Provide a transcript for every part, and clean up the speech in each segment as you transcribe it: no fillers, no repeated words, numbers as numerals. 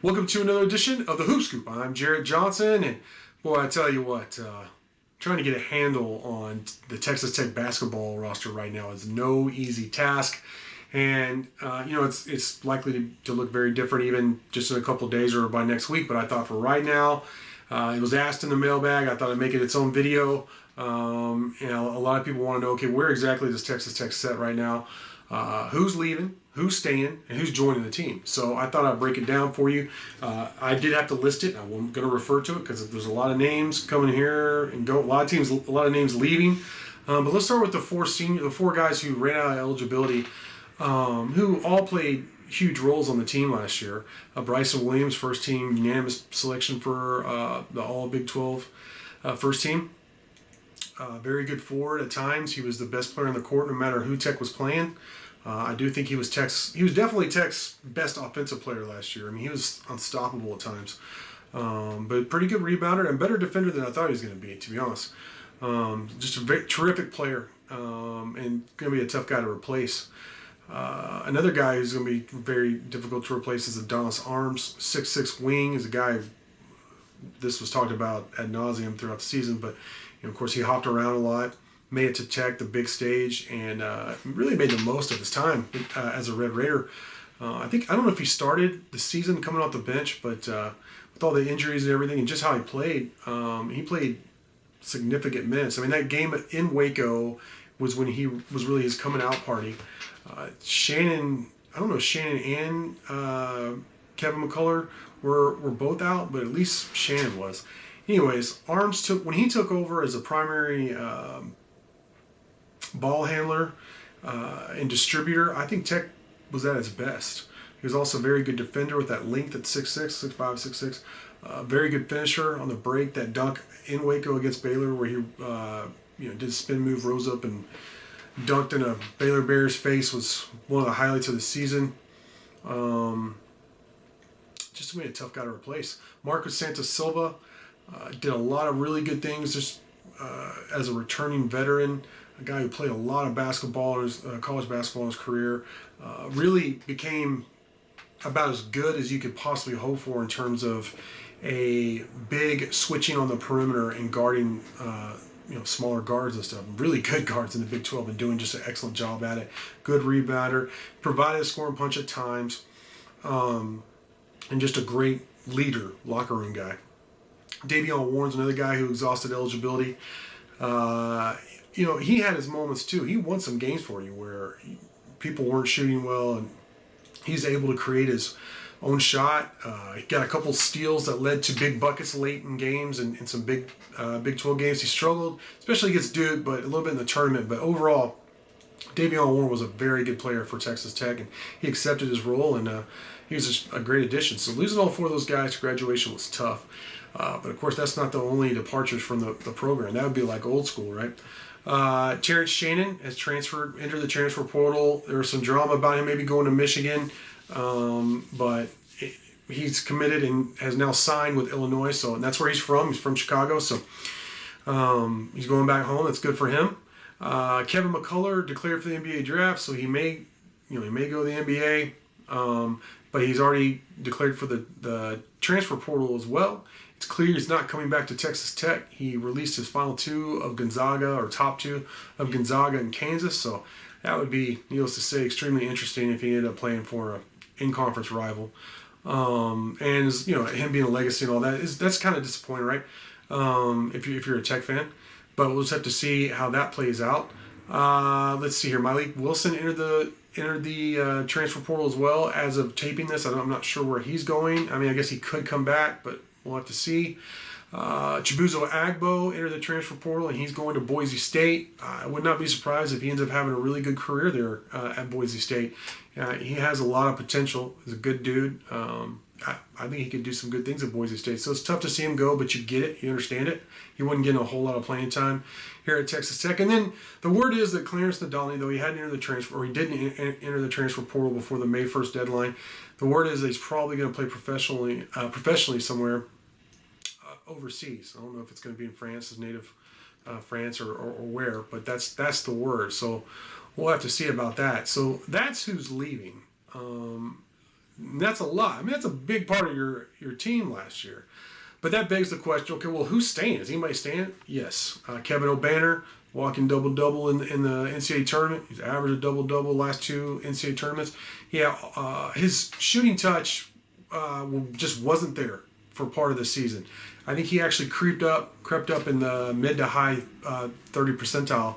Welcome to another edition of the Hoop Scoop. I'm Jarret Johnson, and boy, I tell you what, trying to get a handle on the Texas Tech basketball roster right now is no easy task. And it's likely to look very different even just in a couple of days or by next week. But I thought for right now, it was asked in the mailbag. I thought I'd make it its own video. A lot of people want to know, okay, where exactly does Texas Tech set right now? Who's leaving, who's staying, and who's joining the team. So I thought I'd break it down for you. I did have to list it. I'm going to refer to it because there's a lot of names coming here and go. A lot of names leaving. But let's start with the four guys who ran out of eligibility, who all played huge roles on the team last year. Bryson Williams, first team unanimous selection for the All Big 12 first team. Very good forward at times. He was the best player on the court no matter who Tech was playing. I do think he was definitely Tech's best offensive player last year. I mean, he was unstoppable at times. But pretty good rebounder and better defender than I thought he was going to be, to be honest. Just a very terrific player and going to be a tough guy to replace. Another guy who's going to be very difficult to replace is Adonis Arms, 6'6" wing, is a guy. This was talked about ad nauseum throughout the season, but of course he hopped around a lot, made it to Tech, the big stage, and really made the most of his time as a Red Raider. I don't know if he started the season coming off the bench, but with all the injuries and everything and just how he played significant minutes. I mean, that game in Waco was when he was really his coming out party. Shannon and Kevin McCullough were both out, but at least Shannon was. Anyways, Arms when he took over as a primary ball handler and distributor, I think Tech was at its best. He was also a very good defender with that length at 6'6", 6'5", 6'6". Very good finisher on the break. That dunk in Waco against Baylor where he did a spin move, rose up and dunked in a Baylor Bears face was one of the highlights of the season. Just made a tough guy to replace. Marcus Santos Silva did a lot of really good things just as a returning veteran, a guy who played a lot of basketball in his college basketball in his career. Really became about as good as you could possibly hope for in terms of a big switching on the perimeter and guarding smaller guards and stuff. Really good guards in the Big 12 and doing just an excellent job at it. Good rebounder, provided a scoring punch at times, and just a great leader, locker room guy. Davion Warren's another guy who exhausted eligibility. He had his moments too. He won some games for you where people weren't shooting well, and he's able to create his own shot. He got a couple steals that led to big buckets late in games and in some big Big 12 games. He struggled, especially against Duke, but a little bit in the tournament. But overall, Davion Warren was a very good player for Texas Tech, and he accepted his role, and he was just a great addition. So losing all four of those guys to graduation was tough. But of course, that's not the only departures from the program. That would be like old school, right? Terrence Shannon has entered the transfer portal. There was some drama about him maybe going to Michigan, but he's committed and has now signed with Illinois. So, and that's where he's from. He's from Chicago, so he's going back home. That's good for him. Kevin McCullough declared for the NBA draft, so he may go to the NBA, but he's already declared for the transfer portal as well. It's clear he's not coming back to Texas Tech. He released his final two of Gonzaga, or top two of Gonzaga and Kansas, so that would be, needless to say, extremely interesting if he ended up playing for an in-conference rival. And him being a legacy and all that, that's kind of disappointing, right? If you're a Tech fan. But we'll just have to see how that plays out. Let's see here. Malik Wilson entered the transfer portal as well as of taping this. I'm not sure where he's going. I mean, I guess he could come back, but we'll have to see. Chibuzo Agbo entered the transfer portal, and he's going to Boise State. I would not be surprised if he ends up having a really good career there at Boise State. He has a lot of potential. He's a good dude. I think he could do some good things at Boise State. So it's tough to see him go, but you get it. You understand it. He wasn't getting a whole lot of playing time here at Texas Tech. And then the word is that Clarence Nadolny, though he hadn't entered the transfer, or he didn't enter the transfer portal before the May 1st deadline, the word is that he's probably going to play professionally somewhere overseas. I don't know if it's going to be in France, his native France, or where, but that's the word. So we'll have to see about that. So that's who's leaving. And that's a lot. I mean, that's a big part of your team last year. But that begs the question, okay, well, who's staying? Is anybody staying? Yes. Kevin O'Banner, walking double-double in the NCAA tournament. He's averaged a double-double last 2 NCAA tournaments. Yeah, his shooting touch just wasn't there for part of the season. I think he actually crept up in the mid to high 30 percentile,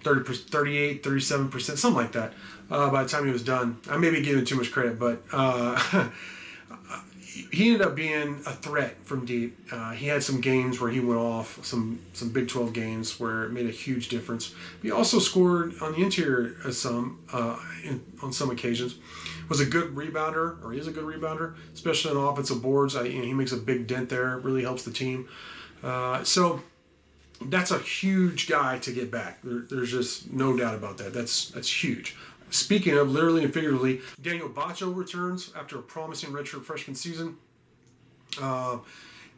38, 37%, something like that, by the time he was done. I may be giving too much credit, but he ended up being a threat from deep. He had some games where he went off, some Big 12 games where it made a huge difference. He also scored on the interior on some occasions. Was a good rebounder, or is a good rebounder, especially on the offensive boards. He makes a big dent there. Really helps the team. So that's a huge guy to get back. There's just no doubt about that. That's huge. Speaking of, literally and figuratively, Daniel Baccio returns after a promising redshirt freshman season.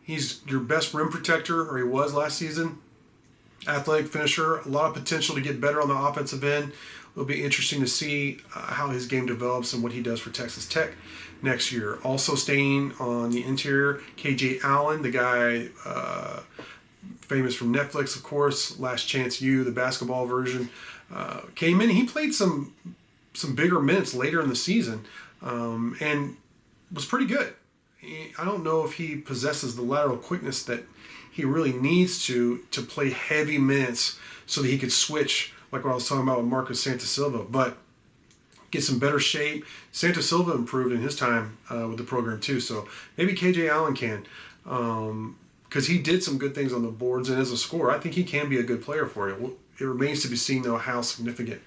He's your best rim protector, or he was last season. Athletic finisher, a lot of potential to get better on the offensive end. It'll be interesting to see how his game develops and what he does for Texas Tech next year. Also staying on the interior, KJ Allen, the guy famous from Netflix, of course, Last Chance U, the basketball version, came in. He played some bigger minutes later in the season and was pretty good. I don't know if he possesses the lateral quickness that he really needs to play heavy minutes so that he could switch, like what I was talking about with Marcus Santasilva, but get some better shape. Santasilva improved in his time with the program too, so maybe KJ Allen can, because he did some good things on the boards, and as a scorer, I think he can be a good player for you. It remains to be seen, though, how significant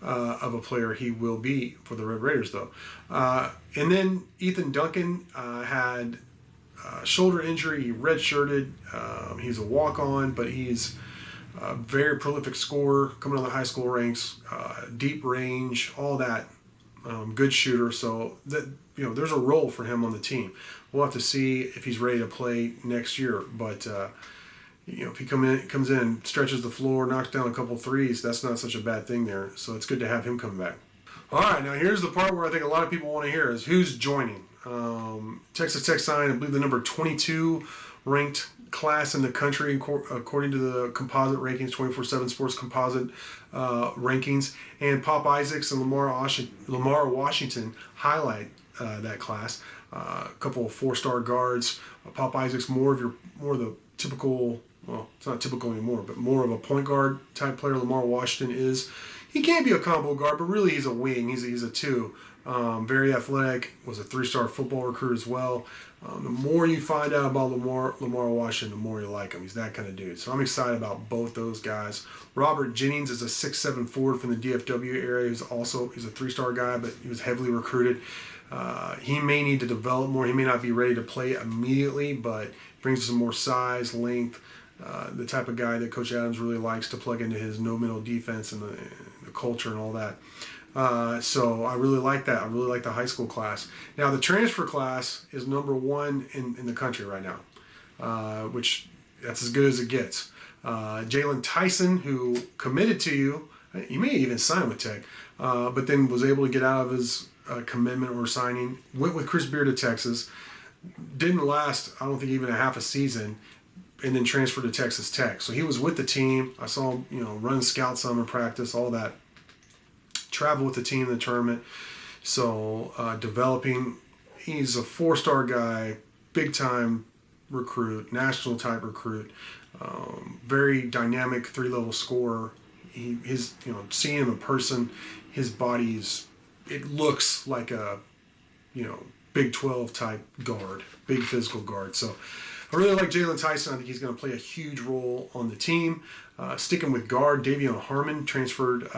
of a player he will be for the Red Raiders, though. And then Ethan Duncan had a shoulder injury. He redshirted. He's a walk-on, but he's a very prolific scorer coming out of the high school ranks, deep range, all that. Good shooter. So that there's a role for him on the team. We'll have to see if he's ready to play next year, but. If he comes in and stretches the floor, knocks down a couple threes, that's not such a bad thing there. So it's good to have him come back. All right, now here's the part where I think a lot of people want to hear is who's joining. Texas Tech signed, I believe, the number 22 ranked class in the country according to the composite rankings, 24/7 Sports composite rankings. And Pop Isaacs and Lamar Washington highlight that class. A couple of 4-star guards. Pop Isaacs more of the typical. Well, it's not typical anymore, but more of a point guard type player. Lamar Washington is. He can be a combo guard, but really he's a wing. He's a 2. Very athletic. Was a 3-star football recruit as well. The more you find out about Lamar Washington, the more you like him. He's that kind of dude. So I'm excited about both those guys. Robert Jennings is a 6'7" forward from the DFW area. He's a 3-star guy, but he was heavily recruited. He may need to develop more. He may not be ready to play immediately, but brings some more size, length. The type of guy that Coach Adams really likes to plug into his no-middle defense and the culture and all that. So I really like that. I really like the high school class. Now, the transfer class is number 1 in the country right now, which that's as good as it gets. Jalen Tyson, who committed to you, he may even sign with Tech, but then was able to get out of his commitment or signing, went with Chris Beard to Texas, didn't last, I don't think, even a half a season, and then transferred to Texas Tech. So he was with the team. I saw him, run scouts on in practice, all that. Travel with the team in the tournament. So developing, he's a 4-star guy, big time recruit, national type recruit, very dynamic 3-level scorer. Seeing him in person, his body's, it looks like a, Big 12 type guard, big physical guard. So I really like Jalen Tyson. I think he's going to play a huge role on the team. Sticking with guard, Davion Harmon transferred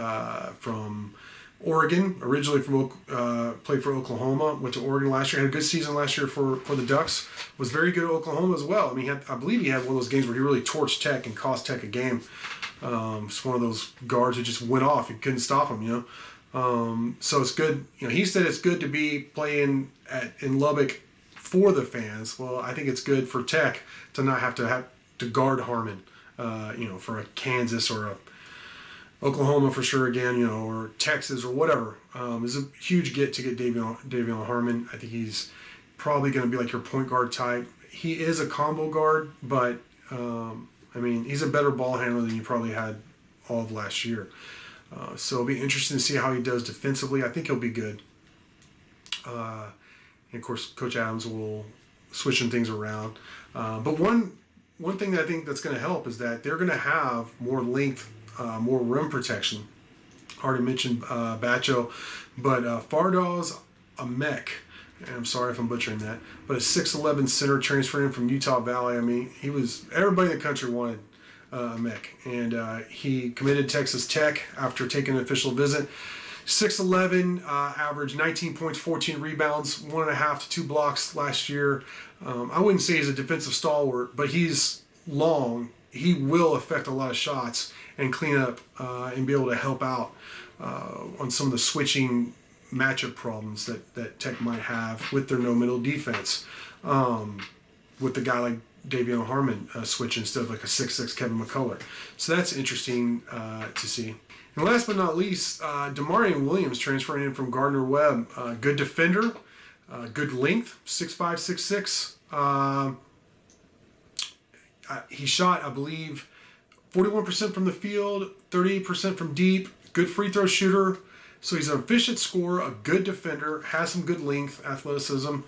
from Oregon, originally played for Oklahoma, went to Oregon last year, had a good season last year for the Ducks, was very good at Oklahoma as well. I mean, I believe he had one of those games where he really torched Tech and cost Tech a game. It's one of those guards who just went off. You couldn't stop him, So it's good. He said it's good to be playing in Lubbock for the fans. Well, I think it's good for Tech to not have to guard Harmon, for a Kansas or Oklahoma for sure again, or Texas or whatever. Is a huge get to get Davion Harmon. I think he's probably going to be like your point guard type. He is a combo guard, but he's a better ball handler than you probably had all of last year. So it'll be interesting to see how he does defensively. I think he'll be good. And of course, Coach Adams will switch some things around. But one thing that I think that's going to help is that they're going to have more length, more rim protection. Already mentioned Bacho, but Fardaz Amek, and I'm sorry if I'm butchering that, but a 6'11" center transferred in from Utah Valley. I mean, everybody in the country wanted Amek, and he committed to Texas Tech after taking an official visit. 6'11", averaged 19 points, 14 rebounds, 1.5 to 2 blocks last year. I wouldn't say he's a defensive stalwart, but he's long. He will affect a lot of shots and clean up and be able to help out on some of the switching matchup problems that Tech might have with their no-middle defense. With the guy like Davion Harmon switch instead of like a 6'6" Kevin McCullough. So that's interesting to see. And last but not least, Damarian Williams transferring in from Gardner-Webb. Good defender, good length, 6'5", 6'6". He shot, I believe, 41% from the field, 38% from deep, good free throw shooter. So he's an efficient scorer, a good defender, has some good length, athleticism.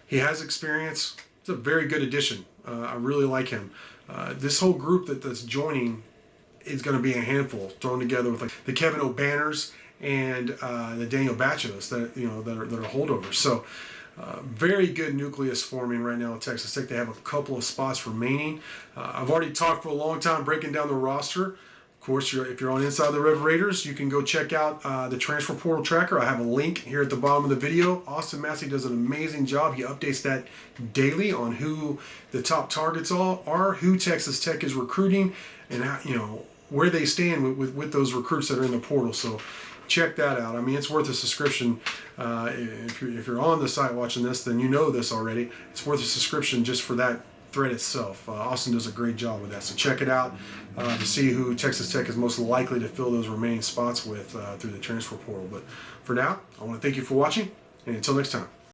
He has experience. It's a very good addition. I really like him. This whole group that's joining is going to be a handful, thrown together with like the Kevin O'Banners and the Daniel Bachos that are holdovers. So very good nucleus forming right now at Texas Tech. They have a couple of spots remaining. I've already talked for a long time breaking down the roster. Of course, if you're on Inside the Red Raiders, you can go check out the transfer portal tracker. I have a link here at the bottom of the video. Austin Massey does an amazing job. He updates that daily on who the top targets are, who Texas Tech is recruiting, and how, where they stand with those recruits that are in the portal. So check that out. I mean, it's worth a subscription. If you're on the site watching this, then you know this already. It's worth a subscription just for that thread itself. Austin does a great job with that. So check it out to see who Texas Tech is most likely to fill those remaining spots with through the transfer portal. But for now, I want to thank you for watching, and until next time.